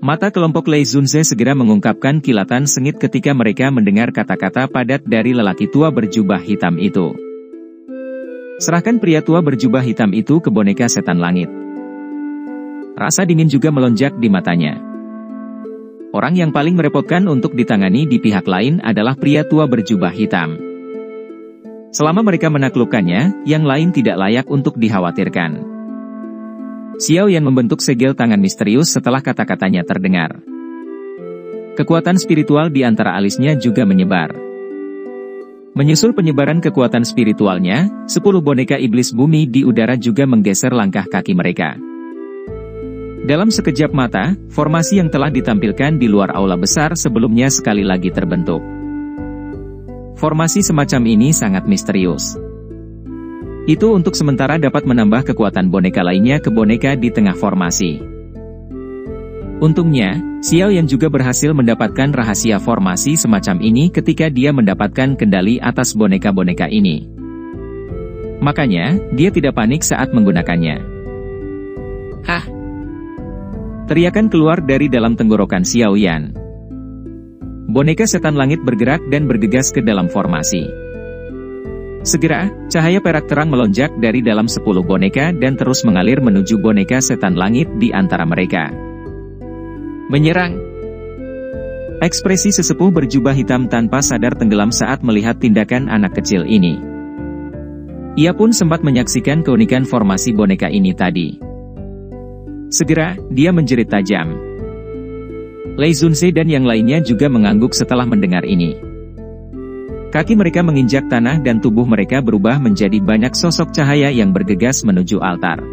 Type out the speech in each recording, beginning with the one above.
Mata kelompok Lei Zunze segera mengungkapkan kilatan sengit ketika mereka mendengar kata-kata padat dari lelaki tua berjubah hitam itu. Serahkan pria tua berjubah hitam itu ke boneka setan langit. Rasa dingin juga melonjak di matanya. Orang yang paling merepotkan untuk ditangani di pihak lain adalah pria tua berjubah hitam. Selama mereka menaklukkannya, yang lain tidak layak untuk dikhawatirkan. Xiao Yan membentuk segel tangan misterius setelah kata-katanya terdengar. Kekuatan spiritual di antara alisnya juga menyebar. Menyusul penyebaran kekuatan spiritualnya, 10 boneka iblis bumi di udara juga menggeser langkah kaki mereka. Dalam sekejap mata, formasi yang telah ditampilkan di luar aula besar sebelumnya sekali lagi terbentuk. Formasi semacam ini sangat misterius. Itu untuk sementara dapat menambah kekuatan boneka lainnya ke boneka di tengah formasi. Untungnya, Xiao Yan juga berhasil mendapatkan rahasia formasi semacam ini ketika dia mendapatkan kendali atas boneka-boneka ini. Makanya, dia tidak panik saat menggunakannya. Hah! Teriakan keluar dari dalam tenggorokan Xiao Yan. Boneka setan langit bergerak dan bergegas ke dalam formasi. Segera, cahaya perak terang melonjak dari dalam 10 boneka dan terus mengalir menuju boneka setan langit di antara mereka. Menyerang! Ekspresi sesepuh berjubah hitam tanpa sadar tenggelam saat melihat tindakan anak kecil ini. Ia pun sempat menyaksikan keunikan formasi boneka ini tadi. Segera, dia menjerit tajam. Lei Zunze dan yang lainnya juga mengangguk setelah mendengar ini. Kaki mereka menginjak tanah dan tubuh mereka berubah menjadi banyak sosok cahaya yang bergegas menuju altar.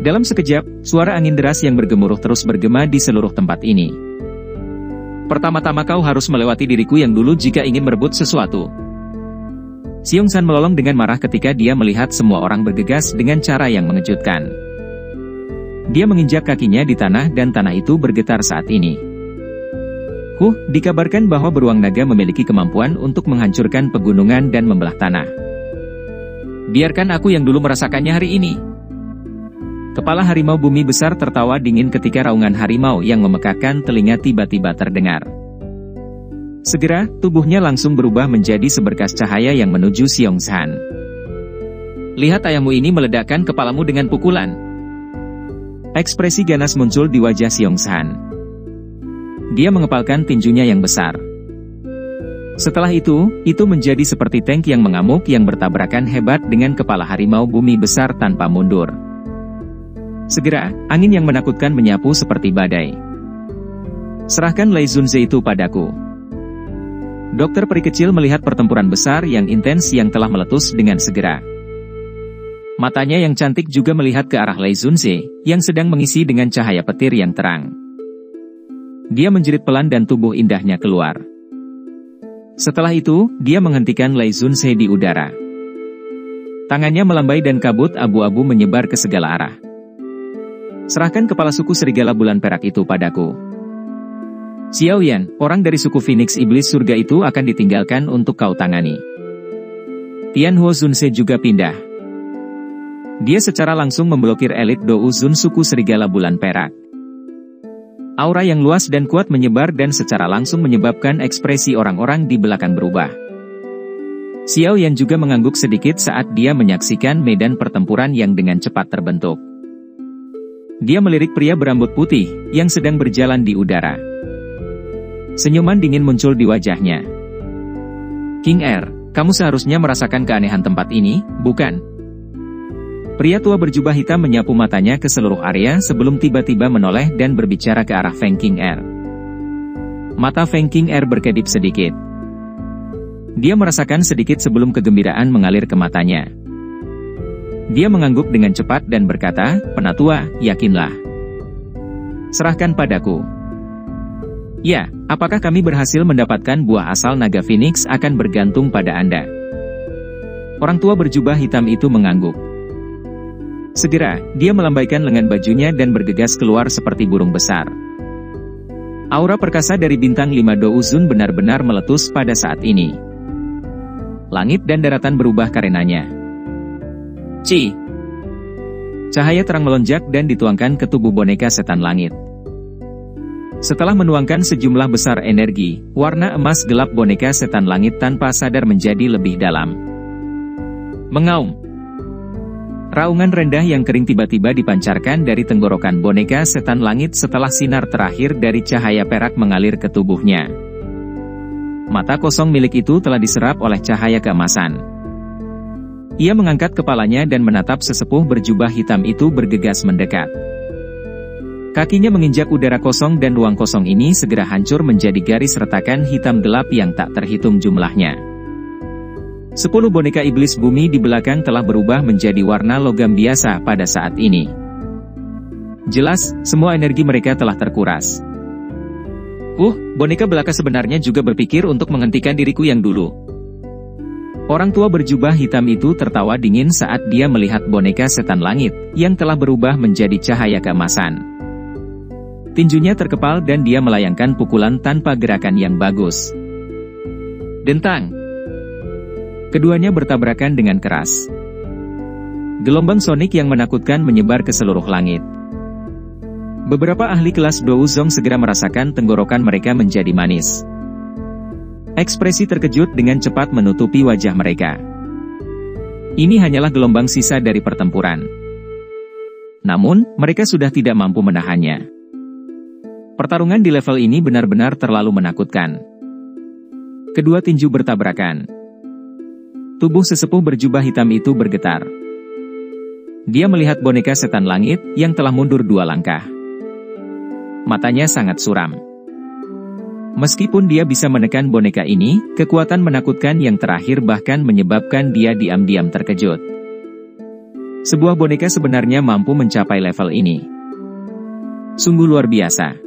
Dalam sekejap, suara angin deras yang bergemuruh terus bergema di seluruh tempat ini. Pertama-tama kau harus melewati diriku yang dulu jika ingin merebut sesuatu. Xiong San melolong dengan marah ketika dia melihat semua orang bergegas dengan cara yang mengejutkan. Dia menginjak kakinya di tanah dan tanah itu bergetar saat ini. Dikabarkan bahwa beruang naga memiliki kemampuan untuk menghancurkan pegunungan dan membelah tanah. Biarkan aku yang dulu merasakannya hari ini. Kepala harimau bumi besar tertawa dingin ketika raungan harimau yang memekakkan telinga tiba-tiba terdengar. Segera, tubuhnya langsung berubah menjadi seberkas cahaya yang menuju Xiong San. Lihat ayahmu ini meledakkan kepalamu dengan pukulan. Ekspresi ganas muncul di wajah Xiong San. Dia mengepalkan tinjunya yang besar. Setelah itu menjadi seperti tank yang mengamuk yang bertabrakan hebat dengan kepala harimau bumi besar tanpa mundur. Segera, angin yang menakutkan menyapu seperti badai. Serahkan Lei Zunze itu padaku. Dokter peri kecil melihat pertempuran besar yang intens yang telah meletus dengan segera. Matanya yang cantik juga melihat ke arah Lei Zunze, yang sedang mengisi dengan cahaya petir yang terang. Dia menjerit pelan dan tubuh indahnya keluar. Setelah itu, dia menghentikan Lei Zunze di udara. Tangannya melambai dan kabut abu-abu menyebar ke segala arah. Serahkan kepala suku serigala bulan perak itu padaku. Xiao Yan, orang dari suku Phoenix Iblis Surga itu akan ditinggalkan untuk kau tangani. Tianhuo Zunze juga pindah. Dia secara langsung memblokir elit Dou Zun suku serigala bulan perak. Aura yang luas dan kuat menyebar dan secara langsung menyebabkan ekspresi orang-orang di belakang berubah. Xiao Yan juga mengangguk sedikit saat dia menyaksikan medan pertempuran yang dengan cepat terbentuk. Dia melirik pria berambut putih, yang sedang berjalan di udara. Senyuman dingin muncul di wajahnya. King Er, kamu seharusnya merasakan keanehan tempat ini, bukan? Pria tua berjubah hitam menyapu matanya ke seluruh area sebelum tiba-tiba menoleh dan berbicara ke arah Feng King Er. Mata Feng King Er berkedip sedikit. Dia merasakan sedikit sebelum kegembiraan mengalir ke matanya. Dia mengangguk dengan cepat dan berkata, "Penatua, yakinlah. Serahkan padaku." Ya, apakah kami berhasil mendapatkan buah asal naga Phoenix akan bergantung pada Anda. Orang tua berjubah hitam itu mengangguk. Segera, dia melambaikan lengan bajunya dan bergegas keluar seperti burung besar. Aura perkasa dari bintang 5 Dou Zun benar-benar meletus pada saat ini. Langit dan daratan berubah karenanya. Cahaya terang melonjak dan dituangkan ke tubuh boneka setan langit. Setelah menuangkan sejumlah besar energi, warna emas gelap boneka setan langit tanpa sadar menjadi lebih dalam. Mengaum. Raungan rendah yang kering tiba-tiba dipancarkan dari tenggorokan boneka setan langit setelah sinar terakhir dari cahaya perak mengalir ke tubuhnya. Mata kosong milik itu telah diserap oleh cahaya keemasan. Ia mengangkat kepalanya dan menatap sesepuh berjubah hitam itu bergegas mendekat. Kakinya menginjak udara kosong dan ruang kosong ini segera hancur menjadi garis retakan hitam gelap yang tak terhitung jumlahnya. 10 boneka iblis bumi di belakang telah berubah menjadi warna logam biasa pada saat ini. Jelas, semua energi mereka telah terkuras. Boneka belaka sebenarnya juga berpikir untuk menghentikan diriku yang dulu. Orang tua berjubah hitam itu tertawa dingin saat dia melihat boneka setan langit, yang telah berubah menjadi cahaya keemasan. Tinjunya terkepal dan dia melayangkan pukulan tanpa gerakan yang bagus. Dentang. Keduanya bertabrakan dengan keras. Gelombang sonik yang menakutkan menyebar ke seluruh langit. Beberapa ahli kelas Douzong segera merasakan tenggorokan mereka menjadi manis. Ekspresi terkejut dengan cepat menutupi wajah mereka. Ini hanyalah gelombang sisa dari pertempuran. Namun, mereka sudah tidak mampu menahannya. Pertarungan di level ini benar-benar terlalu menakutkan. Kedua tinju bertabrakan. Tubuh sesepuh berjubah hitam itu bergetar. Dia melihat boneka setan langit yang telah mundur 2 langkah. Matanya sangat suram. Meskipun dia bisa menekan boneka ini, kekuatan menakutkan yang terakhir bahkan menyebabkan dia diam-diam terkejut. Sebuah boneka sebenarnya mampu mencapai level ini. Sungguh luar biasa.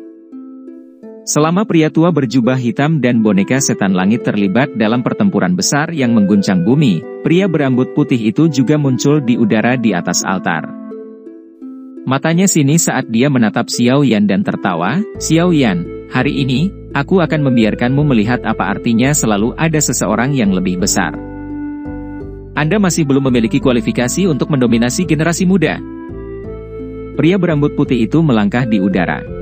Selama pria tua berjubah hitam dan boneka setan langit terlibat dalam pertempuran besar yang mengguncang bumi, pria berambut putih itu juga muncul di udara di atas altar. Matanya sinis saat dia menatap Xiao Yan dan tertawa. Xiao Yan, hari ini, aku akan membiarkanmu melihat apa artinya selalu ada seseorang yang lebih besar. Anda masih belum memiliki kualifikasi untuk mendominasi generasi muda. Pria berambut putih itu melangkah di udara.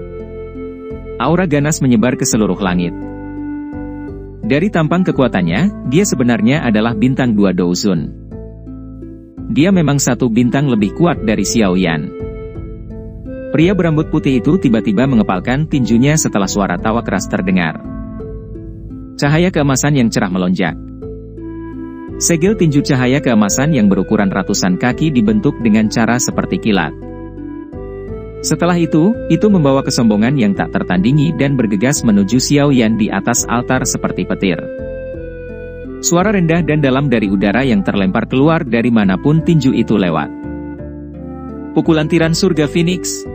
Aura ganas menyebar ke seluruh langit. Dari tampang kekuatannya, dia sebenarnya adalah bintang 2 Douzun. Dia memang 1 bintang lebih kuat dari Xiao Yan. Pria berambut putih itu tiba-tiba mengepalkan tinjunya setelah suara tawa keras terdengar. Cahaya keemasan yang cerah melonjak. Segel tinju cahaya keemasan yang berukuran ratusan kaki dibentuk dengan cara seperti kilat. Setelah itu membawa kesombongan yang tak tertandingi dan bergegas menuju Xiao Yan di atas altar seperti petir. Suara rendah dan dalam dari udara yang terlempar keluar dari manapun tinju itu lewat. Pukulan tiran surga Phoenix.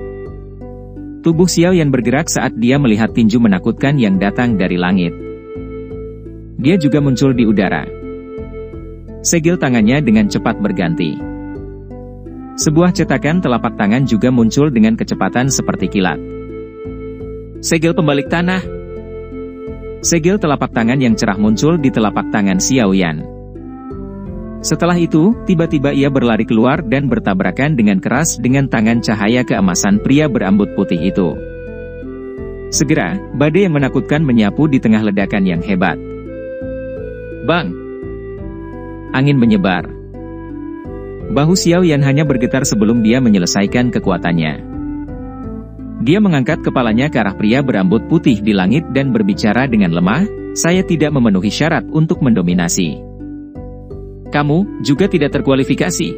Tubuh Xiao Yan bergerak saat dia melihat tinju menakutkan yang datang dari langit. Dia juga muncul di udara. Segel tangannya dengan cepat berganti. Sebuah cetakan telapak tangan juga muncul dengan kecepatan seperti kilat. Segel pembalik tanah. Segel telapak tangan yang cerah muncul di telapak tangan Xiao Yan. Setelah itu, tiba-tiba ia berlari keluar dan bertabrakan dengan keras dengan tangan cahaya keemasan pria berambut putih itu. Segera, badai yang menakutkan menyapu di tengah ledakan yang hebat. Bang! Angin menyebar. Bahu Xiao Yan hanya bergetar sebelum dia menyelesaikan kekuatannya. Dia mengangkat kepalanya ke arah pria berambut putih di langit dan berbicara dengan lemah, "Saya tidak memenuhi syarat untuk mendominasi. Kamu juga tidak terkualifikasi.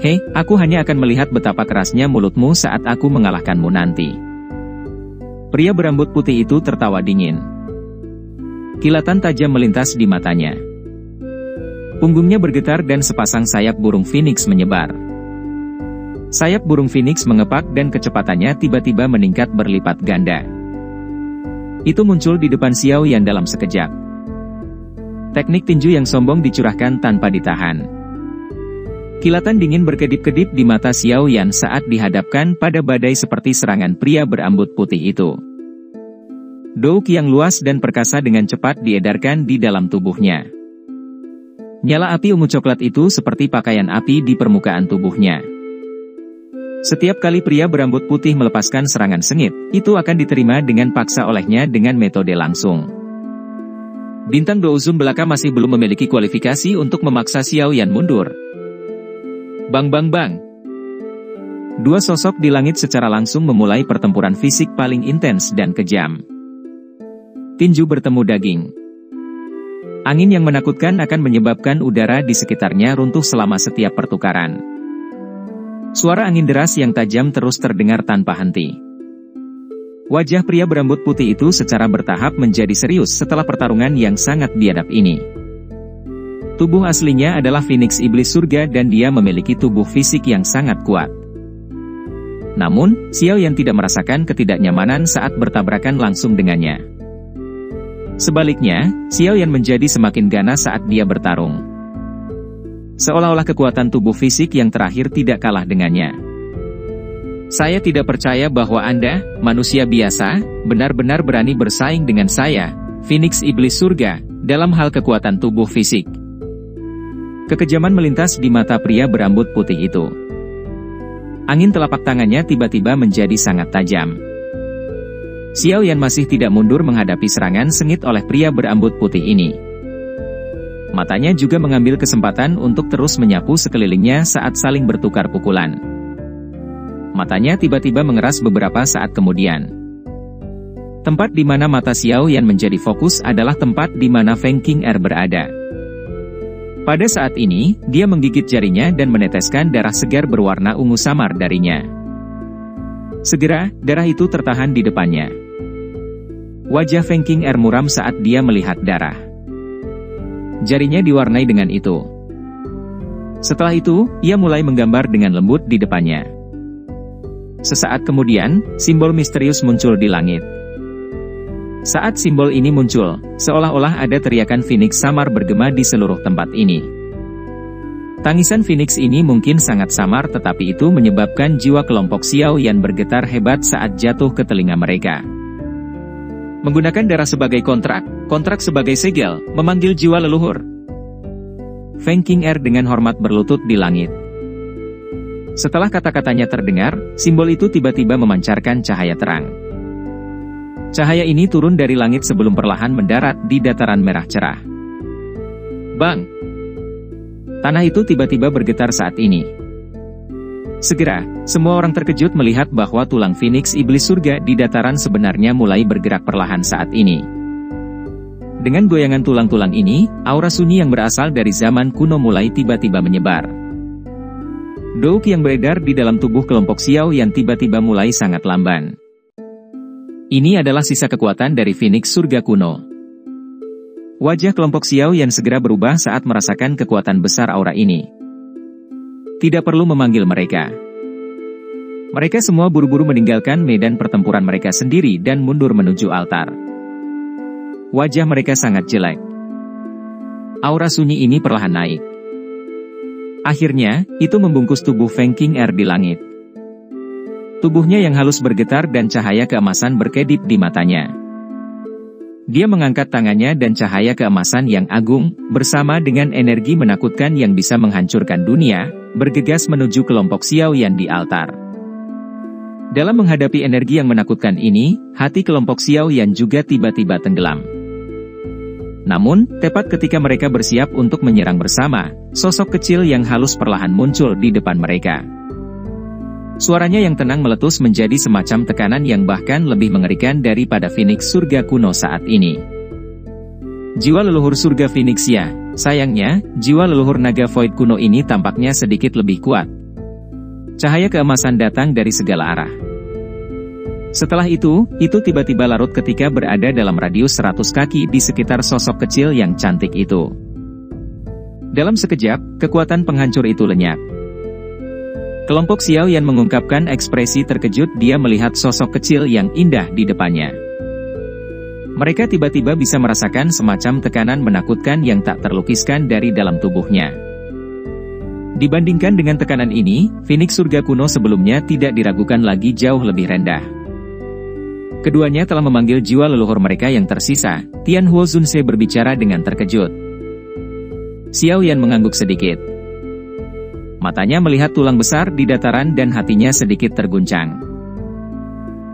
Hei, aku hanya akan melihat betapa kerasnya mulutmu saat aku mengalahkanmu nanti." Pria berambut putih itu tertawa dingin. Kilatan tajam melintas di matanya. Punggungnya bergetar dan sepasang sayap burung Phoenix menyebar. Sayap burung Phoenix mengepak dan kecepatannya tiba-tiba meningkat berlipat ganda. Itu muncul di depan Xiao Yan dalam sekejap. Teknik tinju yang sombong dicurahkan tanpa ditahan. Kilatan dingin berkedip-kedip di mata Xiao Yan saat dihadapkan pada badai seperti serangan pria berambut putih itu. Douk yang luas dan perkasa dengan cepat diedarkan di dalam tubuhnya. Nyala api ungu coklat itu seperti pakaian api di permukaan tubuhnya. Setiap kali pria berambut putih melepaskan serangan sengit, itu akan diterima dengan paksa olehnya dengan metode langsung. Bintang Douzun belaka masih belum memiliki kualifikasi untuk memaksa Xiao Yan mundur. Bang bang bang. Dua sosok di langit secara langsung memulai pertempuran fisik paling intens dan kejam. Tinju bertemu daging. Angin yang menakutkan akan menyebabkan udara di sekitarnya runtuh selama setiap pertukaran. Suara angin deras yang tajam terus terdengar tanpa henti. Wajah pria berambut putih itu secara bertahap menjadi serius setelah pertarungan yang sangat biadab ini. Tubuh aslinya adalah Phoenix Iblis Surga dan dia memiliki tubuh fisik yang sangat kuat. Namun, Xiao Yan tidak merasakan ketidaknyamanan saat bertabrakan langsung dengannya. Sebaliknya, Xiao Yan menjadi semakin ganas saat dia bertarung. Seolah-olah kekuatan tubuh fisik yang terakhir tidak kalah dengannya. Saya tidak percaya bahwa Anda, manusia biasa, benar-benar berani bersaing dengan saya, Phoenix Iblis Surga, dalam hal kekuatan tubuh fisik. Kekejaman melintas di mata pria berambut putih itu. Angin telapak tangannya tiba-tiba menjadi sangat tajam. Xiao Yan masih tidak mundur menghadapi serangan sengit oleh pria berambut putih ini. Matanya juga mengambil kesempatan untuk terus menyapu sekelilingnya saat saling bertukar pukulan. Matanya tiba-tiba mengeras beberapa saat kemudian. Tempat di mana mata Xiao Yan menjadi fokus adalah tempat di mana Feng King Er berada. Pada saat ini, dia menggigit jarinya dan meneteskan darah segar berwarna ungu samar darinya. Segera, darah itu tertahan di depannya. Wajah Feng King Er muram saat dia melihat darah. Jarinya diwarnai dengan itu. Setelah itu, ia mulai menggambar dengan lembut di depannya. Sesaat kemudian, simbol misterius muncul di langit. Saat simbol ini muncul, seolah-olah ada teriakan Phoenix samar bergema di seluruh tempat ini. Tangisan Phoenix ini mungkin sangat samar tetapi itu menyebabkan jiwa kelompok Xiao Yan bergetar hebat saat jatuh ke telinga mereka. Menggunakan darah sebagai kontrak sebagai segel, memanggil jiwa leluhur. Feng King Er dengan hormat berlutut di langit. Setelah kata-katanya terdengar, simbol itu tiba-tiba memancarkan cahaya terang. Cahaya ini turun dari langit sebelum perlahan mendarat di dataran merah cerah. Bang! Tanah itu tiba-tiba bergetar saat ini. Segera, semua orang terkejut melihat bahwa tulang Phoenix Iblis Surga di dataran sebenarnya mulai bergerak perlahan saat ini. Dengan goyangan tulang-tulang ini, aura sunyi yang berasal dari zaman kuno mulai tiba-tiba menyebar. Douk yang beredar di dalam tubuh kelompok Xiao yang tiba-tiba mulai sangat lamban. Ini adalah sisa kekuatan dari Phoenix Surga kuno. Wajah kelompok Xiao yang segera berubah saat merasakan kekuatan besar aura ini. Tidak perlu memanggil mereka. Mereka semua buru-buru meninggalkan medan pertempuran mereka sendiri dan mundur menuju altar. Wajah mereka sangat jelek. Aura sunyi ini perlahan naik. Akhirnya, itu membungkus tubuh Feng King Er di langit. Tubuhnya yang halus bergetar dan cahaya keemasan berkedip di matanya. Dia mengangkat tangannya dan cahaya keemasan yang agung, bersama dengan energi menakutkan yang bisa menghancurkan dunia, bergegas menuju kelompok Xiao Yan di altar. Dalam menghadapi energi yang menakutkan ini, hati kelompok Xiao Yan juga tiba-tiba tenggelam. Namun, tepat ketika mereka bersiap untuk menyerang bersama, sosok kecil yang halus perlahan muncul di depan mereka. Suaranya yang tenang meletus menjadi semacam tekanan yang bahkan lebih mengerikan daripada Phoenix Surga kuno saat ini. Jiwa leluhur surga Phoenix ya, sayangnya, jiwa leluhur naga Void kuno ini tampaknya sedikit lebih kuat. Cahaya keemasan datang dari segala arah. Setelah itu tiba-tiba larut ketika berada dalam radius 100 kaki di sekitar sosok kecil yang cantik itu. Dalam sekejap, kekuatan penghancur itu lenyap. Kelompok Xiao Yan mengungkapkan ekspresi terkejut dia melihat sosok kecil yang indah di depannya. Mereka tiba-tiba bisa merasakan semacam tekanan menakutkan yang tak terlukiskan dari dalam tubuhnya. Dibandingkan dengan tekanan ini, Phoenix Surga kuno sebelumnya tidak diragukan lagi jauh lebih rendah. Keduanya telah memanggil jiwa leluhur mereka yang tersisa. Tian Huo Zunse berbicara dengan terkejut. Xiao Yan mengangguk sedikit. Matanya melihat tulang besar di dataran dan hatinya sedikit terguncang.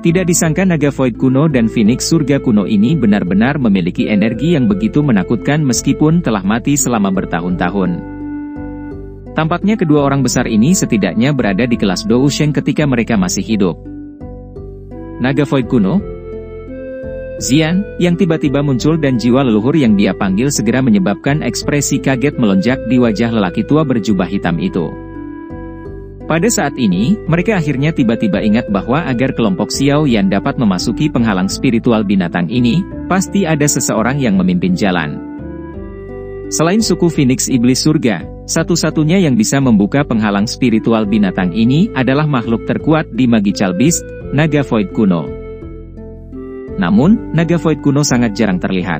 Tidak disangka naga void kuno dan Phoenix surga kuno ini benar-benar memiliki energi yang begitu menakutkan meskipun telah mati selama bertahun-tahun. Tampaknya kedua orang besar ini setidaknya berada di kelas Dou Sheng ketika mereka masih hidup. Naga void kuno? Xian, yang tiba-tiba muncul dan jiwa leluhur yang dia panggil segera menyebabkan ekspresi kaget melonjak di wajah lelaki tua berjubah hitam itu. Pada saat ini, mereka akhirnya tiba-tiba ingat bahwa agar kelompok Xiao Yan dapat memasuki penghalang spiritual binatang ini, pasti ada seseorang yang memimpin jalan. Selain suku Phoenix Iblis Surga, satu-satunya yang bisa membuka penghalang spiritual binatang ini adalah makhluk terkuat di Magical Beast, Naga Void kuno. Namun, naga void kuno sangat jarang terlihat.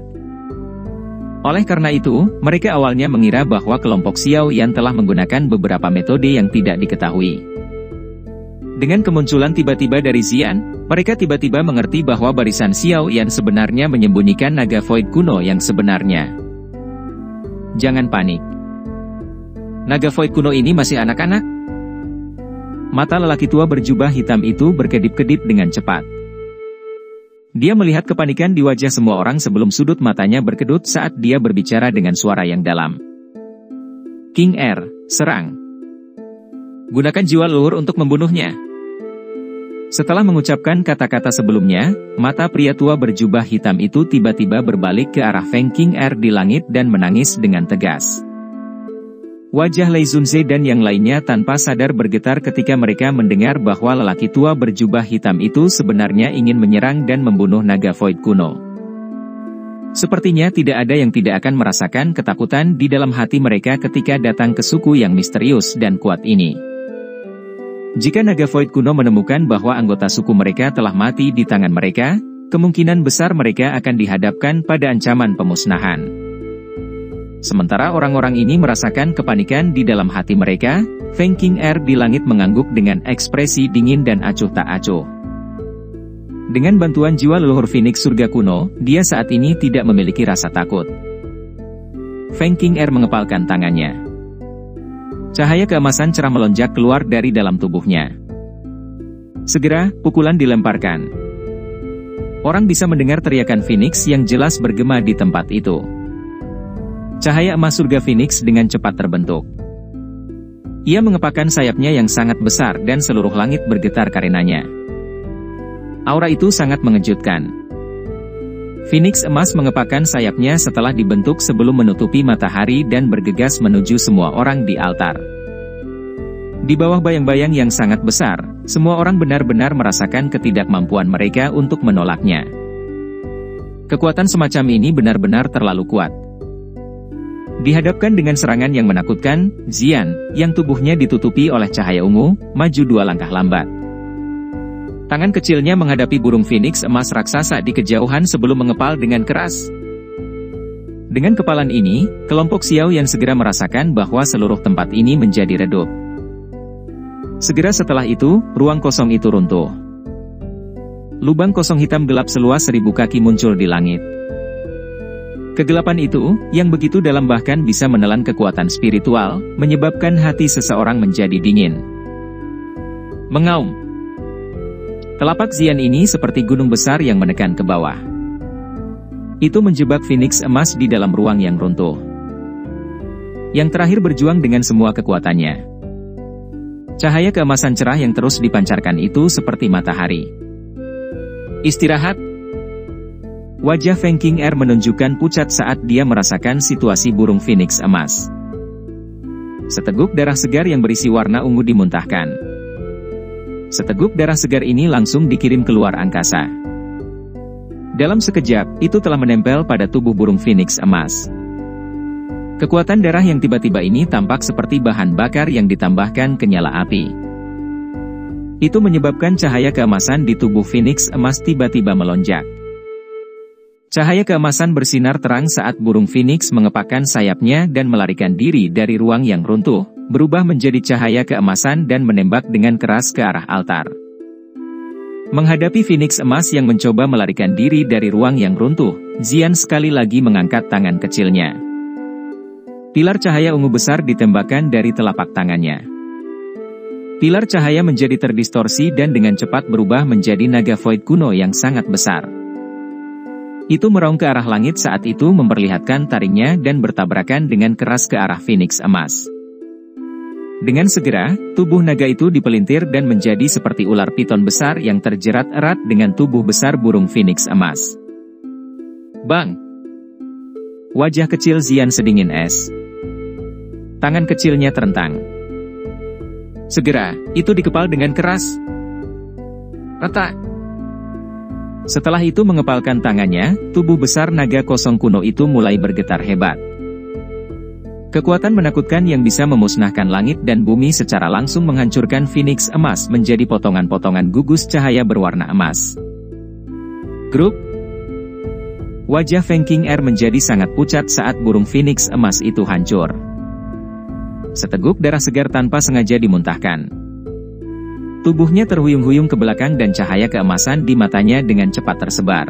Oleh karena itu, mereka awalnya mengira bahwa kelompok Xiao Yan telah menggunakan beberapa metode yang tidak diketahui. Dengan kemunculan tiba-tiba dari Xian, mereka tiba-tiba mengerti bahwa barisan Xiao Yan sebenarnya menyembunyikan naga void kuno yang sebenarnya. Jangan panik. Naga void kuno ini masih anak-anak. Mata lelaki tua berjubah hitam itu berkedip-kedip dengan cepat. Dia melihat kepanikan di wajah semua orang sebelum sudut matanya berkedut saat dia berbicara dengan suara yang dalam. King Er, serang. Gunakan jiwa leluhur untuk membunuhnya. Setelah mengucapkan kata-kata sebelumnya, mata pria tua berjubah hitam itu tiba-tiba berbalik ke arah Feng King Er di langit dan menangis dengan tegas. Wajah Lei Zunze dan yang lainnya tanpa sadar bergetar ketika mereka mendengar bahwa lelaki tua berjubah hitam itu sebenarnya ingin menyerang dan membunuh naga void kuno. Sepertinya tidak ada yang tidak akan merasakan ketakutan di dalam hati mereka ketika datang ke suku yang misterius dan kuat ini. Jika naga void kuno menemukan bahwa anggota suku mereka telah mati di tangan mereka, kemungkinan besar mereka akan dihadapkan pada ancaman pemusnahan. Sementara orang-orang ini merasakan kepanikan di dalam hati mereka, Feng King Er di langit mengangguk dengan ekspresi dingin dan acuh tak acuh. Dengan bantuan jiwa leluhur Phoenix surga kuno, dia saat ini tidak memiliki rasa takut. Feng King Er mengepalkan tangannya. Cahaya keemasan cerah melonjak keluar dari dalam tubuhnya. Segera, pukulan dilemparkan. Orang bisa mendengar teriakan Phoenix yang jelas bergema di tempat itu. Cahaya emas surga Phoenix dengan cepat terbentuk. Ia mengepakkan sayapnya yang sangat besar dan seluruh langit bergetar karenanya. Aura itu sangat mengejutkan. Phoenix emas mengepakkan sayapnya setelah dibentuk sebelum menutupi matahari dan bergegas menuju semua orang di altar. Di bawah bayang-bayang yang sangat besar, semua orang benar-benar merasakan ketidakmampuan mereka untuk menolaknya. Kekuatan semacam ini benar-benar terlalu kuat. Dihadapkan dengan serangan yang menakutkan, Xian, yang tubuhnya ditutupi oleh cahaya ungu, maju 2 langkah lambat. Tangan kecilnya menghadapi burung Phoenix emas raksasa di kejauhan sebelum mengepal dengan keras. Dengan kepalan ini, kelompok Xiao Yan segera merasakan bahwa seluruh tempat ini menjadi redup. Segera setelah itu, ruang kosong itu runtuh. Lubang kosong hitam gelap seluas 1000 kaki muncul di langit. Kegelapan itu, yang begitu dalam bahkan bisa menelan kekuatan spiritual, menyebabkan hati seseorang menjadi dingin. Mengaum. Telapak Xian ini seperti gunung besar yang menekan ke bawah. Itu menjebak Phoenix emas di dalam ruang yang runtuh. Yang terakhir berjuang dengan semua kekuatannya. Cahaya keemasan cerah yang terus dipancarkan itu seperti matahari. Istirahat. Wajah Feng King Er menunjukkan pucat saat dia merasakan situasi burung Phoenix emas. Seteguk darah segar yang berisi warna ungu dimuntahkan. Seteguk darah segar ini langsung dikirim keluar angkasa. Dalam sekejap, itu telah menempel pada tubuh burung Phoenix emas. Kekuatan darah yang tiba-tiba ini tampak seperti bahan bakar yang ditambahkan ke nyala api. Itu menyebabkan cahaya keemasan di tubuh Phoenix emas tiba-tiba melonjak. Cahaya keemasan bersinar terang saat burung Phoenix mengepakkan sayapnya dan melarikan diri dari ruang yang runtuh, berubah menjadi cahaya keemasan dan menembak dengan keras ke arah altar. Menghadapi Phoenix emas yang mencoba melarikan diri dari ruang yang runtuh, Xian sekali lagi mengangkat tangan kecilnya. Pilar cahaya ungu besar ditembakkan dari telapak tangannya. Pilar cahaya menjadi terdistorsi dan dengan cepat berubah menjadi naga void kuno yang sangat besar. Itu meraung ke arah langit saat itu memperlihatkan taringnya dan bertabrakan dengan keras ke arah Phoenix emas. Dengan segera, tubuh naga itu dipelintir dan menjadi seperti ular piton besar yang terjerat erat dengan tubuh besar burung Phoenix emas. Bang! Wajah kecil Xian sedingin es. Tangan kecilnya terentang. Segera, itu dikepal dengan keras. Retak! Setelah itu mengepalkan tangannya, tubuh besar naga kosong kuno itu mulai bergetar hebat. Kekuatan menakutkan yang bisa memusnahkan langit dan bumi secara langsung menghancurkan Phoenix emas menjadi potongan-potongan gugus cahaya berwarna emas. Grup. Wajah Feng King Er menjadi sangat pucat saat burung Phoenix emas itu hancur. Seteguk darah segar tanpa sengaja dimuntahkan. Tubuhnya terhuyung-huyung ke belakang dan cahaya keemasan di matanya dengan cepat tersebar.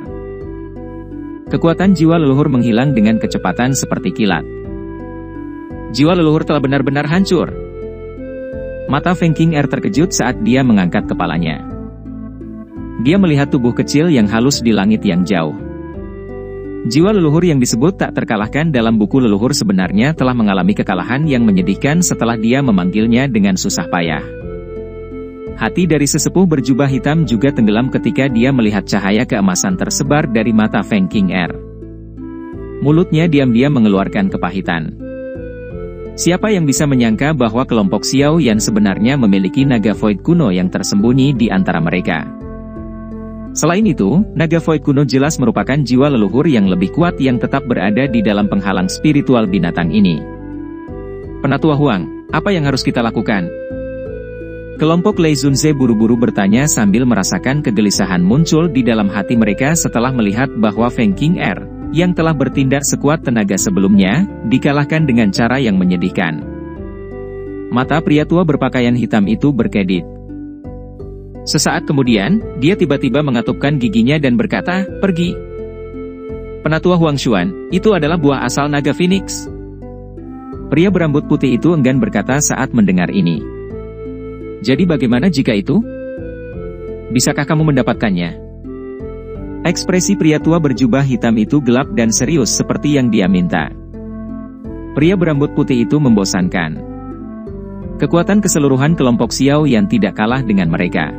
Kekuatan jiwa leluhur menghilang dengan kecepatan seperti kilat. Jiwa leluhur telah benar-benar hancur. Mata Feng King Er terkejut saat dia mengangkat kepalanya. Dia melihat tubuh kecil yang halus di langit yang jauh. Jiwa leluhur yang disebut tak terkalahkan dalam buku leluhur sebenarnya telah mengalami kekalahan yang menyedihkan setelah dia memanggilnya dengan susah payah. Hati dari sesepuh berjubah hitam juga tenggelam ketika dia melihat cahaya keemasan tersebar dari mata Feng King Er. Mulutnya diam-diam mengeluarkan kepahitan. Siapa yang bisa menyangka bahwa kelompok Xiao Yan sebenarnya memiliki naga void kuno yang tersembunyi di antara mereka. Selain itu, naga void kuno jelas merupakan jiwa leluhur yang lebih kuat yang tetap berada di dalam penghalang spiritual binatang ini. Penatua Huang, apa yang harus kita lakukan? Kelompok Lei Zunze buru-buru bertanya sambil merasakan kegelisahan muncul di dalam hati mereka setelah melihat bahwa Feng King Er, yang telah bertindak sekuat tenaga sebelumnya, dikalahkan dengan cara yang menyedihkan. Mata pria tua berpakaian hitam itu berkedip. Sesaat kemudian, dia tiba-tiba mengatupkan giginya dan berkata, "Pergi." Penatua Huang Xuan, itu adalah buah asal naga Phoenix. Pria berambut putih itu enggan berkata saat mendengar ini. Jadi bagaimana jika itu? Bisakah kamu mendapatkannya? Ekspresi pria tua berjubah hitam itu gelap dan serius seperti yang dia minta. Pria berambut putih itu membosankan. Kekuatan keseluruhan kelompok Xiao yang tidak kalah dengan mereka.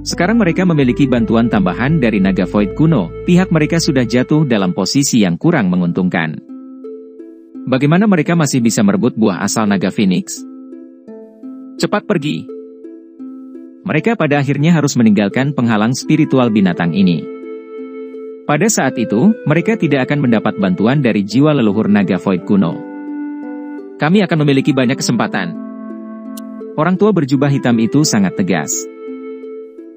Sekarang mereka memiliki bantuan tambahan dari naga void kuno, pihak mereka sudah jatuh dalam posisi yang kurang menguntungkan. Bagaimana mereka masih bisa merebut buah asal naga Phoenix? Cepat pergi. Mereka pada akhirnya harus meninggalkan penghalang spiritual binatang ini. Pada saat itu, mereka tidak akan mendapat bantuan dari jiwa leluhur naga void kuno. Kami akan memiliki banyak kesempatan. Orang tua berjubah hitam itu sangat tegas.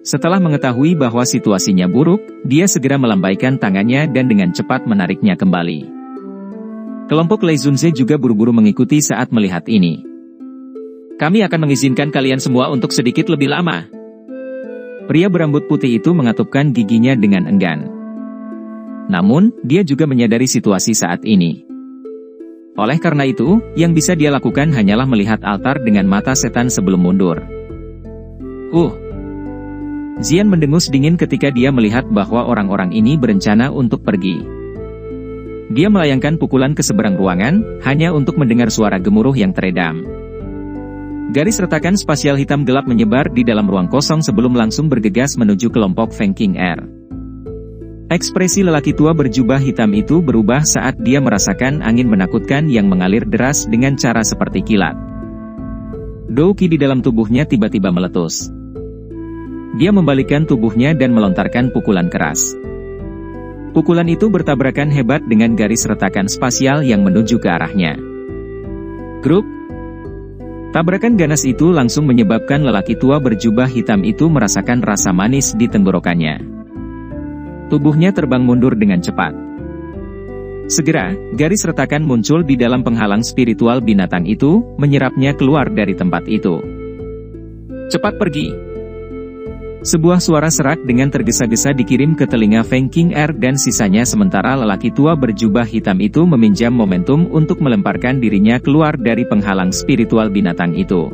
Setelah mengetahui bahwa situasinya buruk, dia segera melambaikan tangannya dan dengan cepat menariknya kembali. Kelompok Lei Zunze juga buru-buru mengikuti saat melihat ini. Kami akan mengizinkan kalian semua untuk sedikit lebih lama. Pria berambut putih itu mengatupkan giginya dengan enggan. Namun, dia juga menyadari situasi saat ini. Oleh karena itu, yang bisa dia lakukan hanyalah melihat altar dengan mata setan sebelum mundur. Xian mendengus dingin ketika dia melihat bahwa orang-orang ini berencana untuk pergi. Dia melayangkan pukulan ke seberang ruangan, hanya untuk mendengar suara gemuruh yang teredam. Garis retakan spasial hitam gelap menyebar di dalam ruang kosong sebelum langsung bergegas menuju kelompok Feng King Er. Ekspresi lelaki tua berjubah hitam itu berubah saat dia merasakan angin menakutkan yang mengalir deras dengan cara seperti kilat. Dou Qi di dalam tubuhnya tiba-tiba meletus. Dia membalikkan tubuhnya dan melontarkan pukulan keras. Pukulan itu bertabrakan hebat dengan garis retakan spasial yang menuju ke arahnya. Grup. Tabrakan ganas itu langsung menyebabkan lelaki tua berjubah hitam itu merasakan rasa manis di tenggorokannya. Tubuhnya terbang mundur dengan cepat. Segera, garis retakan muncul di dalam penghalang spiritual binatang itu, menyerapnya keluar dari tempat itu. Cepat pergi! Sebuah suara serak dengan tergesa-gesa dikirim ke telinga Feng King Er dan sisanya sementara lelaki tua berjubah hitam itu meminjam momentum untuk melemparkan dirinya keluar dari penghalang spiritual binatang itu.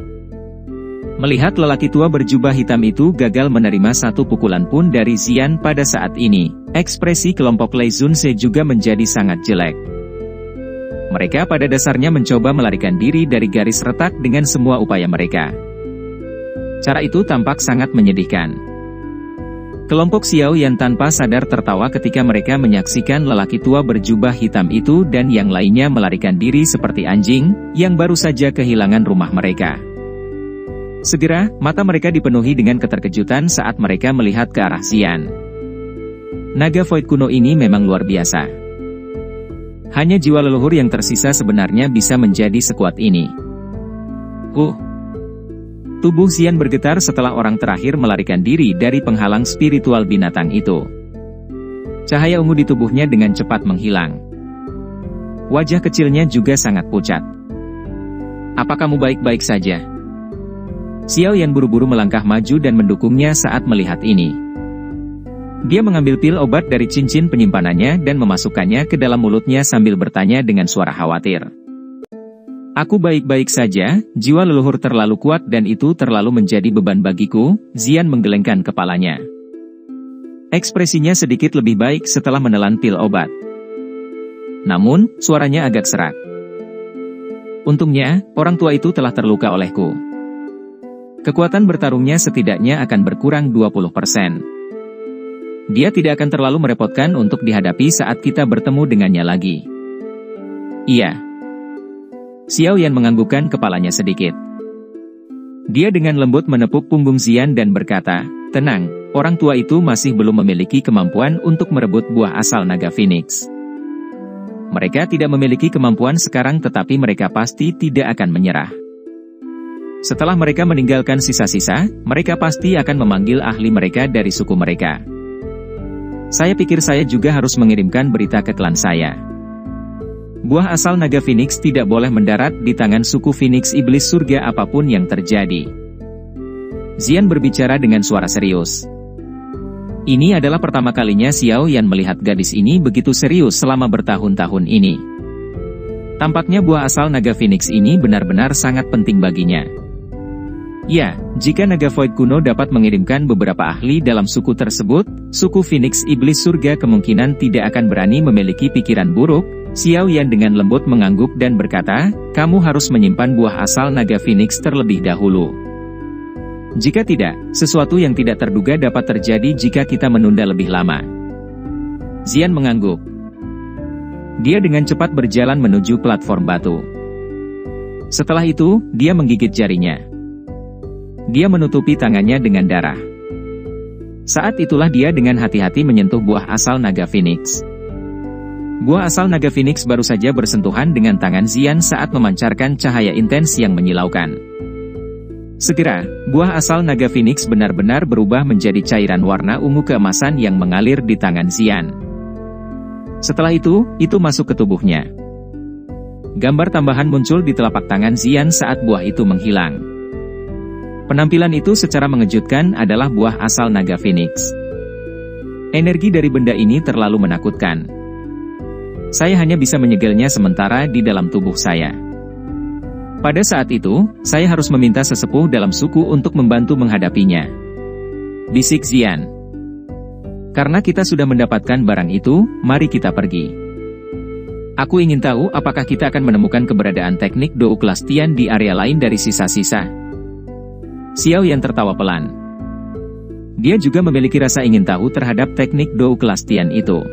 Melihat lelaki tua berjubah hitam itu gagal menerima satu pukulan pun dari Xian pada saat ini, ekspresi kelompok Lei Zunze juga menjadi sangat jelek. Mereka pada dasarnya mencoba melarikan diri dari garis retak dengan semua upaya mereka. Cara itu tampak sangat menyedihkan. Kelompok Xiao Yan tanpa sadar tertawa ketika mereka menyaksikan lelaki tua berjubah hitam itu dan yang lainnya melarikan diri seperti anjing, yang baru saja kehilangan rumah mereka. Segera, mata mereka dipenuhi dengan keterkejutan saat mereka melihat ke arah Xian. Naga Void kuno ini memang luar biasa. Hanya jiwa leluhur yang tersisa sebenarnya bisa menjadi sekuat ini. Tubuh Xian bergetar setelah orang terakhir melarikan diri dari penghalang spiritual binatang itu. Cahaya ungu di tubuhnya dengan cepat menghilang. Wajah kecilnya juga sangat pucat. "Apa kamu baik-baik saja?" Xiao Yan buru-buru melangkah maju dan mendukungnya saat melihat ini. Dia mengambil pil obat dari cincin penyimpanannya dan memasukkannya ke dalam mulutnya sambil bertanya dengan suara khawatir. "Aku baik-baik saja, jiwa leluhur terlalu kuat dan itu terlalu menjadi beban bagiku." Xian menggelengkan kepalanya. Ekspresinya sedikit lebih baik setelah menelan pil obat. Namun, suaranya agak serak. "Untungnya, orang tua itu telah terluka olehku. Kekuatan bertarungnya setidaknya akan berkurang 20%. Dia tidak akan terlalu merepotkan untuk dihadapi saat kita bertemu dengannya lagi." "Iya." Xiao Yan menganggukkan kepalanya sedikit. Dia dengan lembut menepuk punggung Xian dan berkata, "Tenang, orang tua itu masih belum memiliki kemampuan untuk merebut buah asal naga Phoenix. Mereka tidak memiliki kemampuan sekarang tetapi mereka pasti tidak akan menyerah. Setelah mereka meninggalkan sisa-sisa, mereka pasti akan memanggil ahli mereka dari suku mereka. Saya pikir saya juga harus mengirimkan berita ke klan saya. Buah asal naga Phoenix tidak boleh mendarat di tangan suku Phoenix Iblis Surga apapun yang terjadi." Xian berbicara dengan suara serius. Ini adalah pertama kalinya Xiao Yan melihat gadis ini begitu serius selama bertahun-tahun ini. Tampaknya buah asal naga Phoenix ini benar-benar sangat penting baginya. Ya, jika naga Void kuno dapat mengirimkan beberapa ahli dalam suku tersebut, suku Phoenix Iblis Surga kemungkinan tidak akan berani memiliki pikiran buruk. Xiao Yan dengan lembut mengangguk dan berkata, "Kamu harus menyimpan buah asal naga Phoenix terlebih dahulu. Jika tidak, sesuatu yang tidak terduga dapat terjadi jika kita menunda lebih lama." Xian mengangguk. Dia dengan cepat berjalan menuju platform batu. Setelah itu, dia menggigit jarinya. Dia menutupi tangannya dengan darah. Saat itulah dia dengan hati-hati menyentuh buah asal naga Phoenix. Buah asal naga Phoenix baru saja bersentuhan dengan tangan Xian saat memancarkan cahaya intens yang menyilaukan. Segera, buah asal naga Phoenix benar-benar berubah menjadi cairan warna ungu keemasan yang mengalir di tangan Xian. Setelah itu masuk ke tubuhnya. Gambar tambahan muncul di telapak tangan Xian saat buah itu menghilang. Penampilan itu secara mengejutkan adalah buah asal naga Phoenix. Energi dari benda ini terlalu menakutkan. Saya hanya bisa menyegelnya sementara di dalam tubuh saya. Pada saat itu, saya harus meminta sesepuh dalam suku untuk membantu menghadapinya," bisik Xian. "Karena kita sudah mendapatkan barang itu, mari kita pergi. Aku ingin tahu apakah kita akan menemukan keberadaan teknik Dou kelas Tian di area lain dari sisa-sisa." Xiao Yan tertawa pelan. Dia juga memiliki rasa ingin tahu terhadap teknik Dou kelas Tian itu.